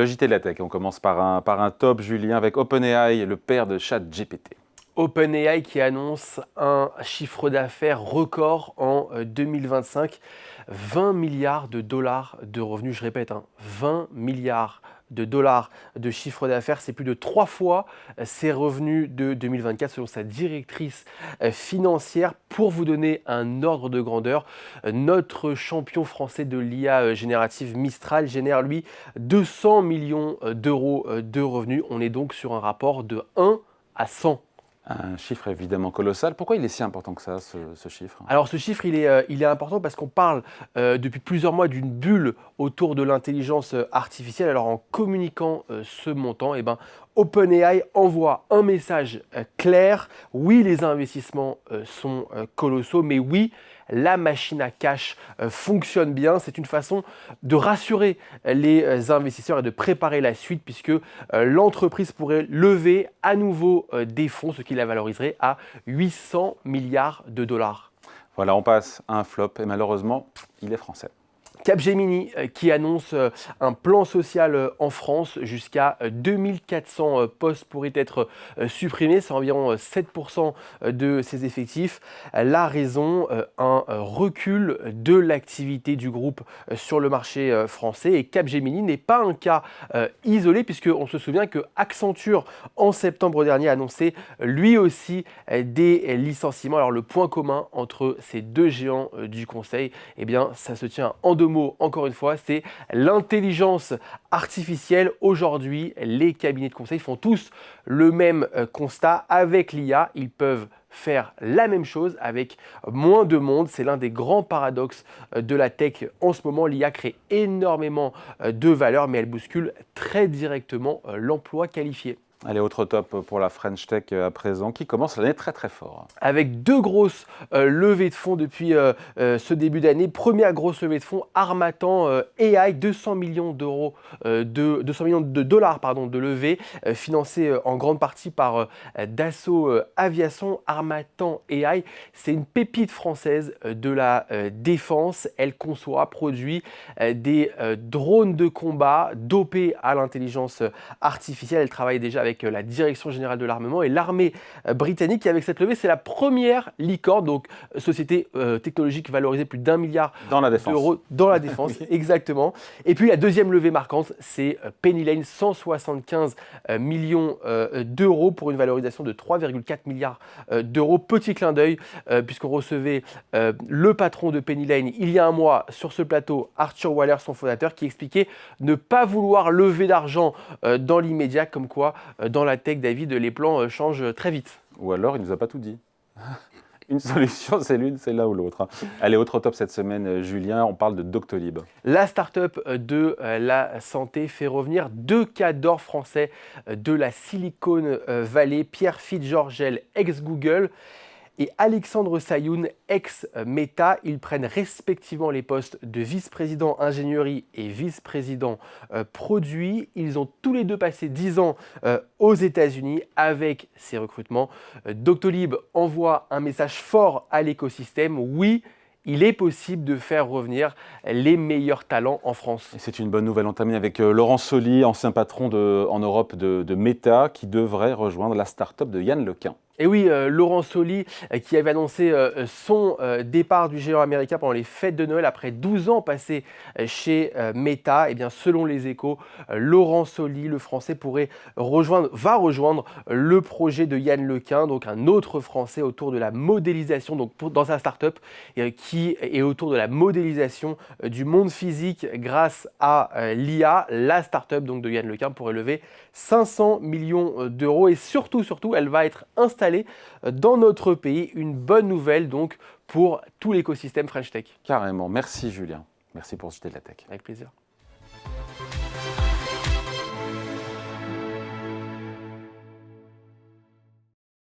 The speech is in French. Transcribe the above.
Le JT de la Tech, on commence par un top, Julien, avec OpenAI, le père de ChatGPT. OpenAI qui annonce un chiffre d'affaires record en 2025, 20 milliards de dollars de revenus, je répète, 20 milliards de dollars de chiffre d'affaires, c'est plus de 3 fois ses revenus de 2024 selon sa directrice financière. Pour vous donner un ordre de grandeur, notre champion français de l'IA générative Mistral génère lui 200 millions d'euros de revenus. On est donc sur un rapport de 1 à 100. Un chiffre évidemment colossal. Pourquoi il est si important que ça, ce chiffre? Alors ce chiffre, il est important parce qu'on parle depuis plusieurs mois d'une bulle autour de l'intelligence artificielle. Alors en communiquant ce montant, OpenAI envoie un message clair. Oui, les investissements sont colossaux, mais oui, la machine à cash fonctionne bien. C'est une façon de rassurer les investisseurs et de préparer la suite puisque l'entreprise pourrait lever à nouveau des fonds, ce qui la valoriserait à 800 milliards de dollars. Voilà, on passe à un flop et malheureusement, il est français. Capgemini qui annonce un plan social en France jusqu'à 2400 postes pourraient être supprimés, c'est environ 7% de ses effectifs. La raison, un recul de l'activité du groupe sur le marché français, et Capgemini n'est pas un cas isolé puisqu'on se souvient que Accenture en septembre dernier a annoncé lui aussi des licenciements. Alors le point commun entre ces deux géants du conseil, ça se tient en deux mots, encore une fois, c'est l'intelligence artificielle. Aujourd'hui, les cabinets de conseil font tous le même constat. Avec l'IA, ils peuvent faire la même chose avec moins de monde. C'est l'un des grands paradoxes de la tech en ce moment. L'IA crée énormément de valeur, mais elle bouscule très directement l'emploi qualifié. Allez, autre top pour la French Tech à présent, qui commence l'année très très fort. Avec deux grosses levées de fonds depuis ce début d'année. Première grosse levée de fonds, Harmattan AI, 200 millions d'euros, 200 millions de dollars de levée, financée en grande partie par Dassault Aviation. Harmattan AI, c'est une pépite française de la défense. Elle conçoit, produit des drones de combat dopés à l'intelligence artificielle. Elle travaille déjà avec la Direction générale de l'armement et l'armée britannique. Et avec cette levée, c'est la première licorne, donc société technologique valorisée plus d'1 milliard d'euros dans la défense. Oui. Exactement. Et puis la deuxième levée marquante, c'est Penny Lane, 175 millions d'euros pour une valorisation de 3,4 milliards d'euros. Petit clin d'œil, puisqu'on recevait le patron de Penny Lane il y a un mois sur ce plateau, Arthur Waller, son fondateur, qui expliquait ne pas vouloir lever d'argent dans l'immédiat, comme quoi dans la tech, David, les plans changent très vite. Ou alors, il ne nous a pas tout dit. Une solution, c'est l'une, c'est l'un ou l'autre. Allez, autre top cette semaine, Julien, on parle de Doctolib. La start-up de la santé fait revenir 2 cadors français de la Silicon Valley, Pierre Fitzgerald, ex-Google, et Alexandre Sayoun, ex-Meta. Ils prennent respectivement les postes de vice-président ingénierie et vice-président produit. Ils ont tous les deux passé 10 ans aux États-Unis. Avec ces recrutements, Doctolib envoie un message fort à l'écosystème. Oui, il est possible de faire revenir les meilleurs talents en France. Et c'est une bonne nouvelle. On termine avec Laurent Soli, ancien patron en Europe de Meta, qui devrait rejoindre la start-up de Yann Lequin. Et oui, Laurent Soli qui avait annoncé son départ du géant américain pendant les fêtes de Noël après 12 ans passés chez Meta. Selon les Échos, Laurent Soli, le français, va rejoindre le projet de Yann Lequin, donc un autre français autour de la modélisation, dans sa start-up, qui est autour de la modélisation du monde physique grâce à l'IA. La start-up donc de Yann Lequin pourrait lever 500 millions d'euros et surtout, elle va être installée dans notre pays. Une bonne nouvelle donc pour tout l'écosystème French Tech. Carrément. Merci Julien. Merci pour ce JT de la Tech. Avec plaisir.